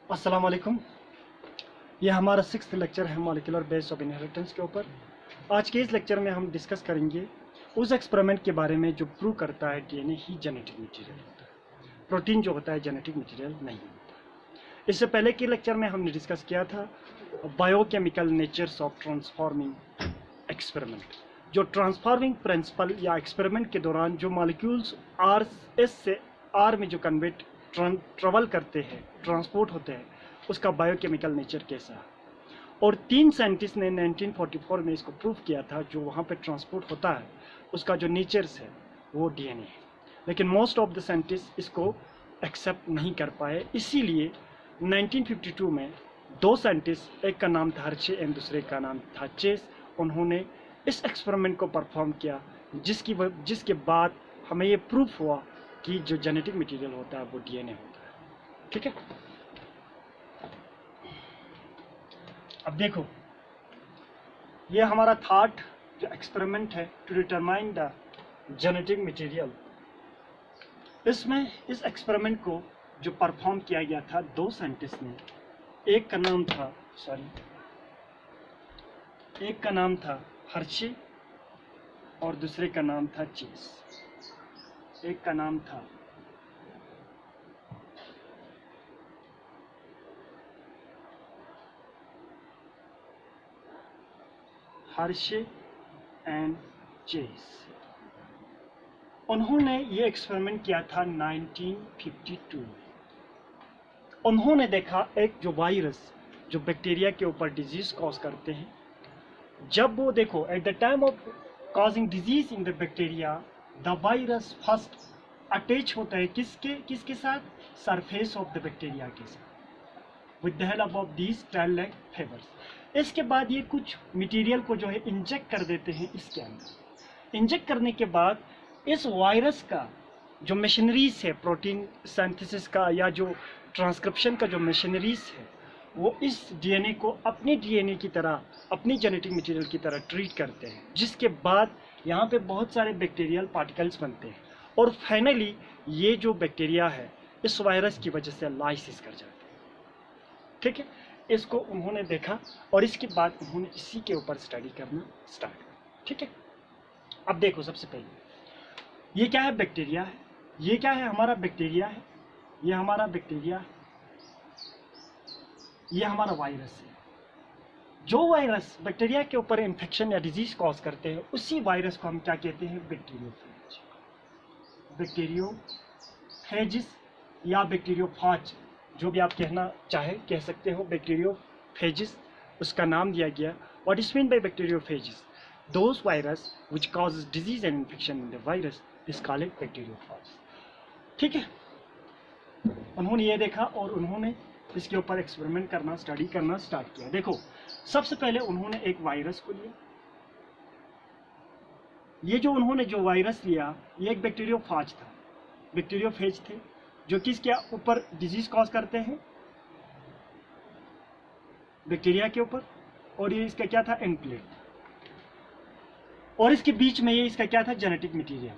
अस्सलाम वालेकुम। ये हमारा 6th लेक्चर है मॉलिक्यूलर बेस ऑफ इनहेरिटेंस के ऊपर। आज के इस लेक्चर में हम डिस्कस करेंगे उस एक्सपेरिमेंट के बारे में जो प्रूव करता है डीएनए ही जेनेटिक मटेरियल होता है, प्रोटीन जो होता है जेनेटिक मटेरियल नहीं होता। इससे पहले के लेक्चर में हमने डिस्कस किया था biochemical natures of transforming experiment. जो ट्रांसफॉर्मिंग प्रिंसिपल या एक्सपेरिमेंट के दौरान जो मॉलिक्यूल्स एस से आर में जो कन्वर्ट ट्रेवल करते हैं, ट्रांसपोर्ट होते हैं, उसका बायोकेमिकल नेचर कैसा है। और 3 साइंटिस्ट ने 1944 में इसको प्रूव किया था। जो वहाँ पे ट्रांसपोर्ट होता है उसका जो नेचर्स है वो डीएनए है, लेकिन मोस्ट ऑफ द साइंटिस्ट इसको एक्सेप्ट नहीं कर पाए। इसीलिए 1952 में 2 साइंटिस्ट, एक का नाम था हर्शे एंड दूसरे का नाम था चेस, उन्होंने इस एक्सपेरिमेंट को परफॉर्म किया, जिसके बाद हमें ये प्रूफ हुआ कि जो जेनेटिक मटेरियल होता है वो डीएनए होता है। ठीक है, अब देखो ये हमारा थर्ड जो एक्सपेरिमेंट है to determine the genetic material. इसमें इस एक्सपेरिमेंट को जो परफॉर्म किया गया था 2 साइंटिस्ट ने, एक का नाम था हर्शे और दूसरे का नाम था चेस। एक का नाम था हर्शे एंड चेस। उन्होंने ये एक्सपेरिमेंट किया था 1952 में। उन्होंने देखा एक जो वायरस जो बैक्टीरिया के ऊपर डिजीज कॉज करते हैं, जब वो देखो at the time of causing disease in the bacteria the virus first attach होता है किसके साथ, सरफेस ऑफ द बैक्टीरिया के साथ with the help of these tail like fibres. इसके बाद ये कुछ मटेरियल को जो है इंजेक्ट कर देते हैं इसके अंदर। इंजेक्ट करने के बाद इस वायरस का जो मशीनरीज है, प्रोटीन सिंथेसिस का या जो ट्रांसक्रिप्शन का जो मशीनरीज है, वो इस डीएनए को अपने डीएनए की तरह, अपनी जेनेटिक मटेरियल की तरह ट्रीट करते हैं, जिसके बाद यहाँ पे बहुत सारे बैक्टीरियल पार्टिकल्स बनते हैं और फाइनली ये जो बैक्टीरिया है इस वायरस की वजह से लाइसिस कर जाते हैं। ठीक है, इसको उन्होंने देखा और इसके बाद उन्होंने इसी के ऊपर स्टडी करना स्टार्ट किया। ठीक है, अब देखो सबसे पहले ये क्या है, बैक्टीरिया है। ये क्या है, हमारा बैक्टीरिया है। ये हमारा बैक्टीरिया है, ये हमारा वायरस है। जो वायरस बैक्टीरिया के ऊपर इन्फेक्शन या डिजीज कॉज करते हैं, उसी वायरस को हम क्या कहते हैं, बैक्टीरियोफेज। बैक्टीरियोफेजिस या बैक्टीरियोफाज, जो भी आप कहना चाहे कह सकते हो। बैक्टीरियोफेजिस उसका नाम दिया गया। What is mean by bacteriophages? Those virus which causes disease and infection in the virus is called bacteriophage. ठीक है, उन्होंने ये देखा और उन्होंने इसके ऊपर एक्सपेरिमेंट करना, स्टडी करना स्टार्ट किया। देखो सबसे पहले उन्होंने एक वायरस को लिया। ये जो उन्होंने जो वायरस लिया ये एक बैक्टीरियोफाज था, बैक्टीरियोफेज थे, जो किसके ऊपर डिजीज कॉज करते हैं, बैक्टीरिया के ऊपर। और ये इसका क्या था, एंड प्लेट, और इसके बीच में ये इसका क्या था, जेनेटिक मटेरियल।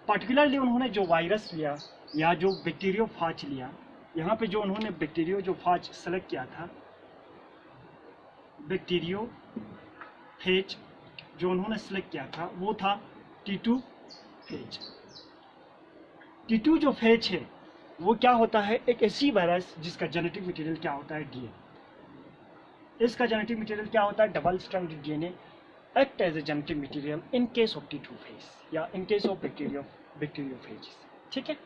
पर्टिकुलरली उन्होंने जो वायरस लिया या जो बैक्टीरियोफाज लिया, यहाँ पे जो उन्होंने बैक्टीरियोफाज सेलेक्ट किया था, बैक्टीरियोफेज जो उन्होंने सेलेक्ट किया था वो था T2 फेज। T2 जो फेज है वो क्या होता है, एक ऐसी वायरस जिसका जेनेटिक मटेरियल क्या होता है, डीएनए। इसका जेनेटिक मटेरियल क्या होता है, double stranded DNA act as a genetic material in case of T2 phage या इन केस ऑफ बैक्टीरियोफेज। ठीक है,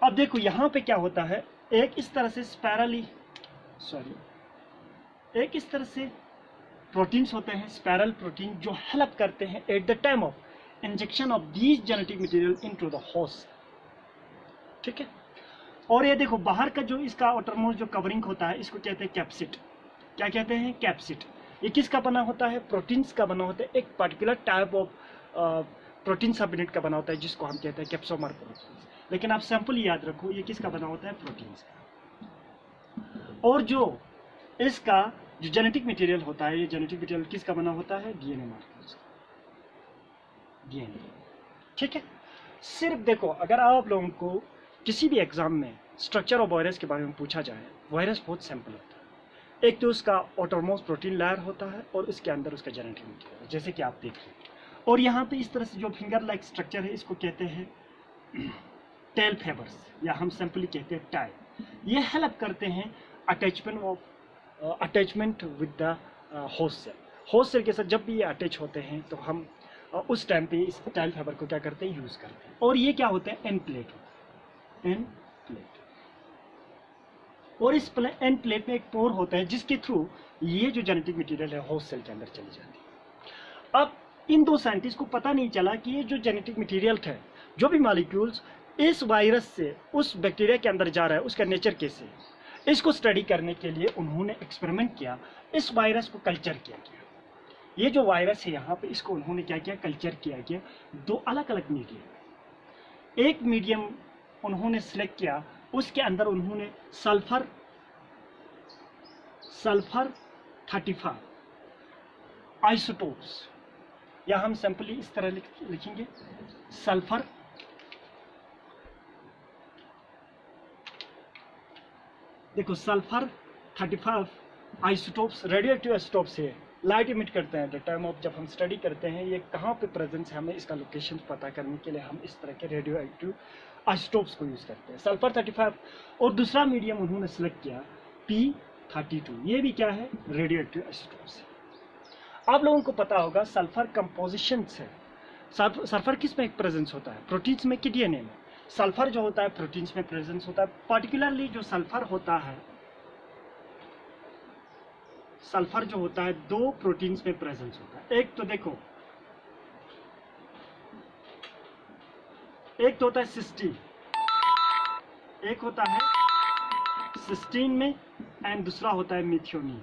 अब देखो यहाँ पे क्या होता है, एक इस तरह से एक इस तरह से प्रोटीन्स होते हैं, स्पाइरल प्रोटीन, जो हेल्प करते हैं at the time of injection of these genetic material into the host. ठीक है, और ये देखो बाहर का जो इसका आउटरमोस्ट जो कवरिंग होता है इसको कहते हैं कैप्सिड। क्या कहते हैं, कैप्सिड। ये किसका बना होता है, प्रोटीन्स का बना होता है, एक पर्टिकुलर टाइप ऑफ प्रोटीन सब यूनिट का बना होता है जिसको हम कहते हैं कैप्सोमर प्रोटीन। लेकिन आप सैंपल याद रखो ये किसका बना होता है, प्रोटीन्स का। और जो इसका जो जेनेटिक मटेरियल होता है, ये जेनेटिक मटेरियल किसका बना होता है, डीएनए मॉलिक्यूल्स का, डीएनए। ठीक है, सिर्फ देखो अगर आप लोगों को किसी भी एग्जाम में स्ट्रक्चर ऑफ वायरस के बारे में पूछा जाए, वायरस बहुत सिंपल होता है। एक तो उसका आउटरमोस्ट प्रोटीन लेयर होता है और उसके अंदर उसका जेनेटिक मटेरियल, जैसे कि आप देख रहे हैं। और यहाँ पे इस तरह से जो फिंगर लाइक स्ट्रक्चर है, इसको कहते हैं टेल फाइबर्स, या हम सिंपली कहते हैं टाई। ये हेल्प करते हैं attachment with the host cell. Host cell के साथ जब भी ये अटैच होते हैं तो हम उस टाइम पे इस टाइल फाइबर को क्या करते हैं, यूज करते हैं। और ये क्या होता है, एंड प्लेट होता है, एंड प्लेट। और इस एंड प्लेट में एक पोर होता है जिसके थ्रू ये जो जेनेटिक मटेरियल है होस्ट सेल के अंदर चली जाती है। अब इन दो साइंटिस्ट को पता नहीं चला कि ये जो जेनेटिक मटेरियल है, जो भी मॉलिक्यूल्स इस वायरस से उस बैक्टीरिया के अंदर जा रहा है, उसका नेचर कैसे है, इसको स्टडी करने के लिए उन्होंने एक्सपेरिमेंट किया। इस वायरस को कल्चर किया गया। ये जो वायरस है यहाँ पे, इसको उन्होंने क्या किया, कल्चर किया गया दो अलग अलग मीडियम। एक मीडियम उन्होंने सिलेक्ट किया, उसके अंदर उन्होंने सल्फर 35 आइसोटोप्स, या हम सिंपली इस तरह लिखेंगे सल्फर देखो sulphur 35 isotopes, radio active isotopes है, लाइट इमिट करते हैं। द टाइम ऑफ जब हम स्टडी करते हैं ये कहाँ पे प्रेजेंस है, हमें इसका लोकेशन पता करने के लिए हम इस तरह के रेडियो एक्टिव आइसोटोप्स को यूज करते हैं, सल्फर 35। और दूसरा मीडियम उन्होंने सेलेक्ट किया P32, ये भी क्या है, रेडियो एक्टिव आइसोटोप्स है। आप लोगों को पता होगा सल्फर कंपोजिशन है, सल्फर किस में प्रेजेंस होता है, प्रोटीन्स में कि डीएनए में। सल्फर जो होता है प्रोटीन्स में प्रेजेंस होता है। पार्टिकुलरली जो सल्फर होता है, सल्फर जो होता है दो प्रोटीन्स में प्रेजेंस होता है। एक तो देखो, एक तो होता है सिस्टीन, एक होता है सिस्टीन में, एंड दूसरा होता है मिथ्योनीन।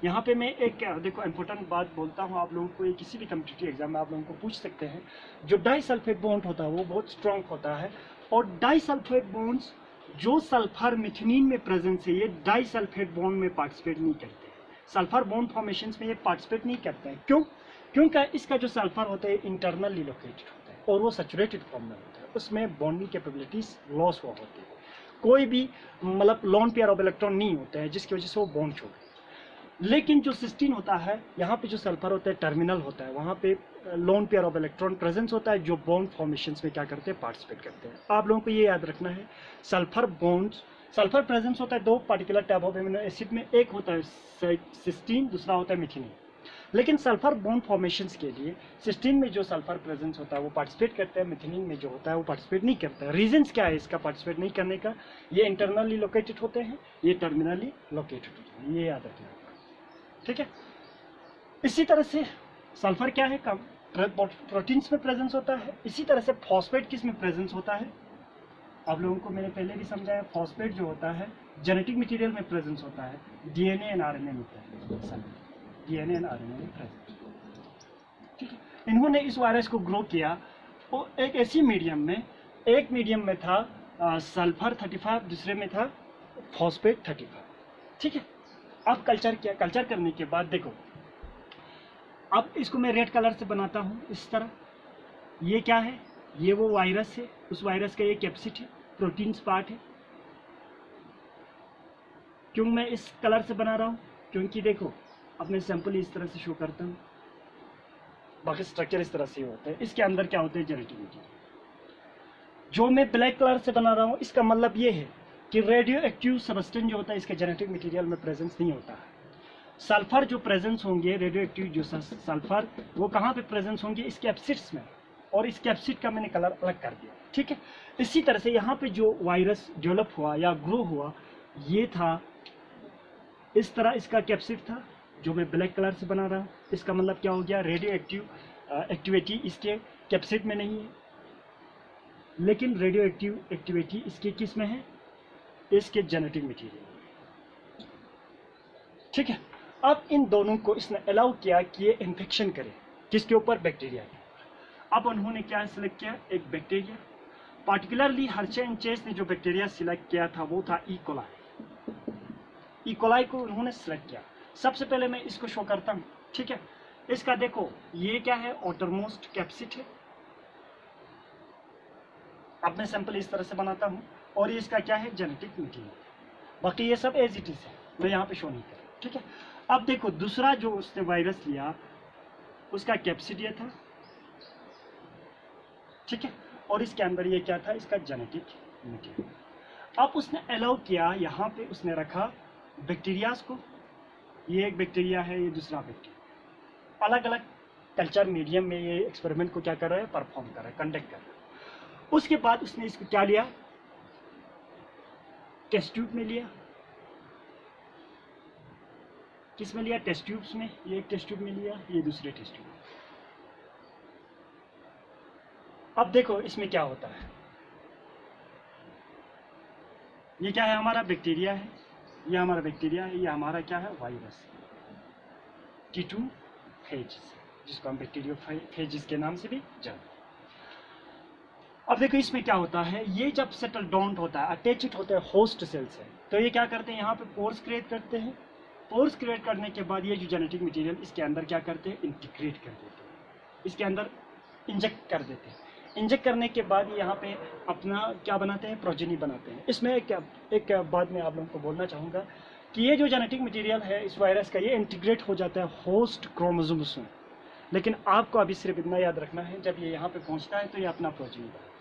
यहाँ पे मैं एक देखो इंपॉर्टेंट बात बोलता हूँ आप लोगों को, ये किसी भी कॉम्पिटिटिव एग्जाम में आप लोगों को पूछ सकते हैं। जो डाइसल्फेट बॉन्ड होता है वो बहुत स्ट्रांग होता है, और डाइसल्फेट बॉन्ड्स जो सल्फर मिथ्योनीन में प्रेजेंस है, ये डाइसल्फेट बॉन्ड में पार्टिसिपेट नहीं करते हैं, सल्फर बॉन्ड फॉर्मेशन में ये पार्टिसिपेट नहीं करते हैं। क्यों? क्योंकि इसका जो सल्फर होता है इंटरनली लोकेटेड होता है और वो सैचुरेटेड फॉर्म में होता है, उसमें बॉन्डिंग कैपेबिलिटीज लॉस हुआ होती है, कोई भी मतलब लोन पेयर ऑफ इलेक्ट्रॉन नहीं होता है, जिसकी वजह से वो बॉन्ड छोड़। लेकिन जो सिस्टीन होता है, यहाँ पे जो सल्फर होता है टर्मिनल होता है, वहाँ पे lone pair of electron presence होता है, जो बॉन्ड फॉर्मेशंस में क्या करते हैं, पार्टिसिपेट करते हैं। आप लोगों को ये याद रखना है, सल्फर बॉन्ड्स, सल्फर प्रेजेंस होता है दो particular type of amino acid में, एक होता है सिस्टीन, दूसरा होता है मिथेनिन। लेकिन सल्फर बॉन्ड फॉर्मेशंस के लिए सिस्टीन में जो सल्फर प्रेजेंस होता है वो पार्टिसिपेट करता है, मिथेनिन में जो होता है वो पार्टिसिपेट नहीं करता है। रीजंस क्या है इसका पार्टिसिपेट नहीं करने का? ये इंटरनली लोकेटेड होते हैं, ये टर्मिनली लोकेटेड होते हैं, ये याद रखना है, ठीक है। इसी तरह से सल्फर क्या है, कम प्रोटीन्स में प्रेजेंस होता है। इसी तरह से फॉस्फेट किस में प्रेजेंस होता है, आप लोगों को मैंने पहले भी समझाया, फॉस्फेट जो होता है जेनेटिक मटेरियल में प्रेजेंस होता है, डीएनए एंड आरएनए में प्रेजेंस, डीएनए एंड आरएनए में प्रेजेंस, ठीक है। इन्होंने इस वायरस को ग्रो किया वो एक ऐसी मीडियम में, एक मीडियम में था सल्फर 35, दूसरे में था फॉस्फेट 35, ठीक है। अब कल्चर किया, कल्चर करने के बाद देखो, अब इसको मैं रेड कलर से बनाता हूँ इस तरह। ये क्या है, ये वो वायरस है, उस वायरस का ये कैप्सिड है, प्रोटीन्स पार्ट है। क्यों मैं इस कलर से बना रहा हूँ? क्योंकि देखो अपने सैंपल इस तरह से शो करता हूँ, बाकी स्ट्रक्चर इस तरह से होता है, इसके अंदर क्या होते हैं, जेनेटिक मटेरियल। जो मैं ब्लैक कलर से बना रहा हूँ, इसका मतलब ये है कि रेडियो एक्टिव सबस्टेंस जो होता है इसके जेनेटिक मटेरियल में प्रेजेंस नहीं होता है। सल्फर जो प्रेजेंस होंगे, रेडियो एक्टिव जो सल्फर, वो कहाँ पे प्रेजेंस होंगे, इस कैप्सिड्स में, और इस कैप्सिड का मैंने कलर अलग कर दिया, ठीक है। इसी तरह से यहाँ पे जो वायरस डेवलप हुआ या ग्रो हुआ, ये था इस तरह, इसका कैप्सिड था जो मैं ब्लैक कलर से बना रहा हूँ। इसका मतलब क्या हो गया, रेडियो एक्टिव एक्टिविटी इसके कैप्सिड में नहीं है, लेकिन रेडियो एक्टिव एक्टिविटी इसके किस में है, इसके जेनेटिक मटेरियल, ठीक है। अब इन दोनों को इसने अलाउ किया कि ये इन्फेक्शन करे, किसके ऊपर, बैक्टीरिया के ऊपर। अब उन्होंने क्या सिलेक्ट किया, एक bacteria, particularly Hershey and Chase ने जो बैक्टीरिया सिलेक्ट किया था वो था ई कोलाई। ई कोलाई को उन्होंने सिलेक्ट किया। सबसे पहले मैं इसको शो करता हूँ, ठीक है। इसका देखो ये क्या है, आउटरमोस्ट कैप्सिड है, अब मैं सैंपल इस तरह से बनाता हूँ और ये इसका क्या है, जेनेटिक मटीरियल। बाकी ये सब एज इट इज है, मैं यहाँ पे शो नहीं कर रहा, ठीक है। अब देखो दूसरा जो उसने वायरस लिया उसका कैप्सिड था, ठीक है, और इसके अंदर ये क्या था, इसका जेनेटिक मटीरियल। अब उसने अलाउ किया, यहाँ पे उसने रखा बैक्टीरियाज को, ये एक बैक्टीरिया है, ये दूसरा बैक्टीरिया, अलग अलग कल्चर मीडियम में ये एक्सपेरिमेंट को क्या कर रहा है, परफॉर्म कर रहा है, कंडक्ट कर रहा है। उसके बाद उसने इसको क्या लिया, टेस्ट ट्यूब में लिया। किस में लिया, टेस्ट ट्यूब्स में, ये एक टेस्ट ट्यूब में लिया, ये दूसरे टेस्ट ट्यूब। अब देखो इसमें क्या होता है, ये क्या है, हमारा बैक्टीरिया है, ये हमारा बैक्टीरिया है, ये हमारा क्या है, वायरस T2 फेजिस, जिसको हम बैक्टीरियो फेजिस के नाम से भी जानते हैं। अब देखो इसमें क्या होता है, ये जब सेटल डाउन होता है, अटैच्ड होता है होस्ट सेल से, तो ये क्या करते हैं, यहाँ पे पोर्स क्रिएट करते हैं। पोर्स क्रिएट करने के बाद ये जो जेनेटिक मटेरियल इसके अंदर क्या करते हैं, इंटीग्रेट कर देते हैं, इसके अंदर इंजेक्ट कर देते हैं। इंजेक्ट करने के बाद यहाँ पे अपना क्या बनाते हैं, प्रोजेनी बनाते हैं। इसमें एक बात मैं आप लोगों को बोलना चाहूँगा कि ये जो जेनेटिक मटेरियल है इस वायरस का, ये इंटीग्रेट हो जाता है होस्ट क्रोमोसोम्स में, लेकिन आपको अभी सिर्फ इतना याद रखना है, जब ये यहाँ पे पहुँचता है तो ये अपना प्रोजेनी बनाता है।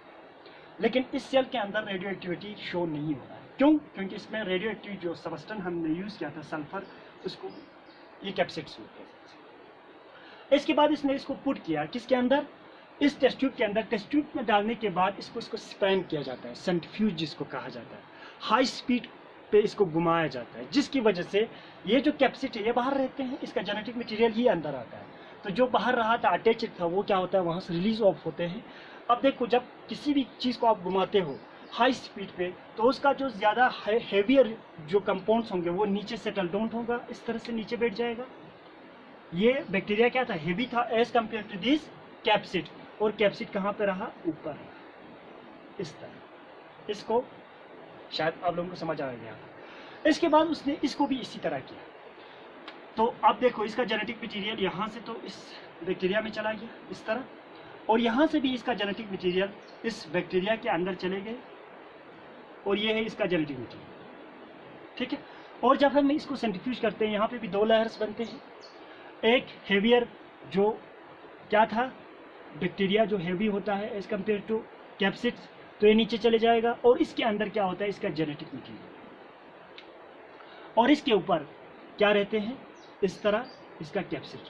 लेकिन इस सेल के अंदर रेडियो एक्टिविटी शो नहीं हो रहा है, क्यों, क्योंकि इसमें रेडियो एक्टिव जो सबस्टेंस हमने यूज़ किया था सल्फर, उसको ये कैप्सिड्स में प्रेजेंट। इसके बाद इसने इसको पुट किया किसके अंदर, इस टेस्ट ट्यूब के अंदर। टेस्ट ट्यूब में डालने के बाद इसको स्पैन किया जाता है, सेंट्रीफ्यूज जिसको कहा जाता है, हाई स्पीड पे इसको घुमाया जाता है, जिसकी वजह से ये जो कैप्सिड है ये बाहर रहते हैं, इसका जेनेटिक मटेरियल ही अंदर आता है। तो जो बाहर रहा था, अटैच्ड था, वो क्या होता है, वहाँ से रिलीज ऑफ होते हैं। अब देखो जब किसी भी चीज़ को आप घुमाते हो हाई स्पीड पे, तो उसका जो ज़्यादा हेवियर जो कंपाउंड्स होंगे वो नीचे सेटल डाउन होगा, इस तरह से नीचे बैठ जाएगा। ये बैक्टीरिया क्या था, हेवी था as compare to this capsid, और कैप्सिड कहाँ पे रहा, ऊपर, इस तरह। इसको शायद आप लोगों को समझ आ गया। इसके बाद उसने इसको भी इसी तरह किया। तो अब देखो इसका जेनेटिक मटेरियल यहाँ से तो इस बैक्टीरिया में चला गया इस तरह, और यहाँ से भी इसका जेनेटिक मटेरियल इस बैक्टीरिया के अंदर चले गए, और ये है इसका जेनेटिक मटेरियल, ठीक है। और जब हम इसको सेंट्रीफ्यूज करते हैं, यहाँ पे भी दो लेयर्स बनते हैं, एक हेवियर जो क्या था, बैक्टीरिया जो हेवी होता है एज कम्पेयर टू कैप्सिड्स, तो ये नीचे चले जाएगा, और इसके अंदर क्या होता है, इसका जेनेटिक मटेरियल, और इसके ऊपर क्या रहते हैं, इस तरह इसका कैप्सिड,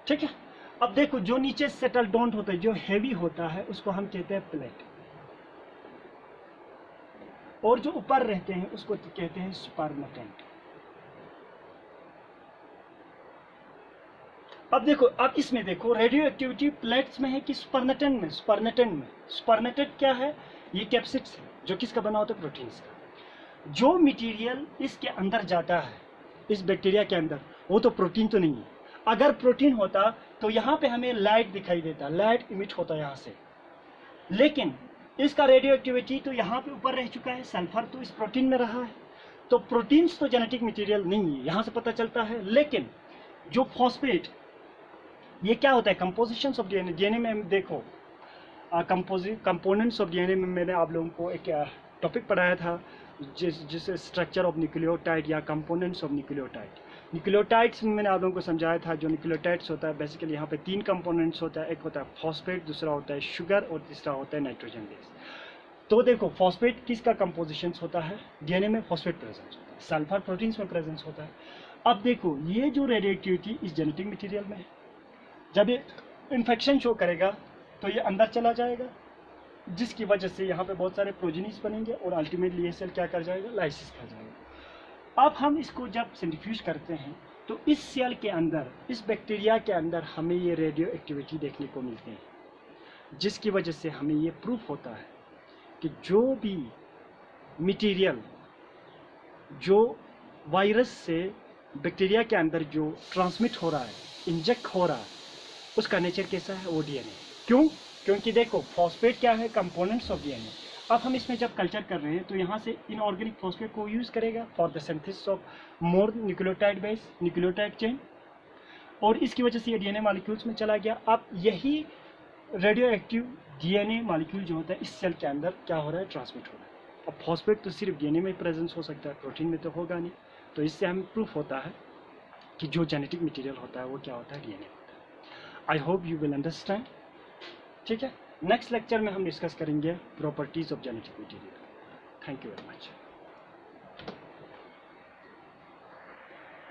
ठीक है। अब देखो जो नीचे सेटल डाउन होता है, जो हेवी होता है, उसको हम कहते हैं प्लेट, और जो ऊपर रहते हैं उसको कहते हैं स्पर्मेटेंट। अब देखो, अब इसमें देखो रेडियो एक्टिविटी प्लेट्स में है कि स्पर्मेटेंट में, स्पर्मेटेंट क्या है, ये कैप्सिड्स है, जो किसका बना होता है, प्रोटीन्स का। जो मटेरियल इसके अंदर जाता है इस बैक्टीरिया के अंदर, वो तो प्रोटीन तो नहीं है। अगर प्रोटीन होता तो यहाँ पे हमें लाइट दिखाई देता, लाइट इमिट होता यहाँ से, लेकिन इसका रेडियो एक्टिविटी तो यहाँ पे ऊपर रह चुका है, सल्फर तो इस प्रोटीन में रहा है, तो प्रोटीन्स तो जेनेटिक मटेरियल नहीं है, यहाँ से पता चलता है। लेकिन जो फॉस्फेट, ये क्या होता है, कंपोजिशंस ऑफ डीएनए, डीएनए में देखो कंपोनेंट्स ऑफ डीएनए में मैंने आप लोगों को एक टॉपिक पढ़ाया था, जिसे स्ट्रक्चर ऑफ न्यूक्लियोटाइड या कंपोनेंट्स ऑफ न्यूक्लियोटाइड। न्यूक्लियोटाइड्स में मैंने आप लोगों को समझाया था, जो न्यूक्लियोटाइड्स होता है बेसिकली यहाँ पे 3 कंपोनेंट्स होता है, एक होता है फॉस्फेट, दूसरा होता है शुगर, और तीसरा होता है नाइट्रोजन बेस। तो देखो फॉस्फेट किसका कंपोजिशन होता है, डीएनए में फॉस्फेट प्रेजेंस होता है, सल्फर प्रोटीन्स में प्रेजेंस होता है। अब देखो ये जो रेडियोएक्टिविटी इस जेनेटिक मटेरियल में है, जब ये इन्फेक्शन शो करेगा तो ये अंदर चला जाएगा, जिसकी वजह से यहाँ पे बहुत सारे प्रोजेनीज बनेंगे, और अल्टीमेटली ये सेल क्या कर जाएगा, लाइसिस कर जाएगा। अब हम इसको जब सेंट्रीफ्यूज करते हैं तो इस सेल के अंदर, इस बैक्टीरिया के अंदर हमें ये रेडियो एक्टिविटी देखने को मिलती है, जिसकी वजह से हमें ये प्रूफ होता है कि जो भी मटेरियल जो वायरस से बैक्टीरिया के अंदर जो ट्रांसमिट हो रहा है, इंजेक्ट हो रहा है, उसका नेचर कैसा है, वो डीएनए। क्यों, क्योंकि देखो फॉस्फेट क्या है, कंपोनेंट्स ऑफ डीएनए। अब हम इसमें जब कल्चर कर रहे हैं तो यहाँ से इनऑर्गेनिक फॉस्फेट को यूज़ करेगा for the synthesis of more nucleotide base, nucleotide chain, और इसकी वजह से ये डीएनए मॉलिक्यूल्स में चला गया। अब यही रेडियो एक्टिव डीएनए मॉलिक्यूल जो होता है इस सेल के अंदर क्या हो रहा है, ट्रांसमिट हो रहा है। अब फॉस्फेट तो सिर्फ डीएनए में प्रेजेंस हो सकता है, प्रोटीन में तो होगा नहीं। तो इससे हमें प्रूफ होता है कि जो जेनेटिक मटेरियल होता है वो क्या होता है, डीएनए होता है। I hope you will understand. ठीक है, नेक्स्ट लेक्चर में हम डिस्कस करेंगे properties of genetic material. Thank you very much.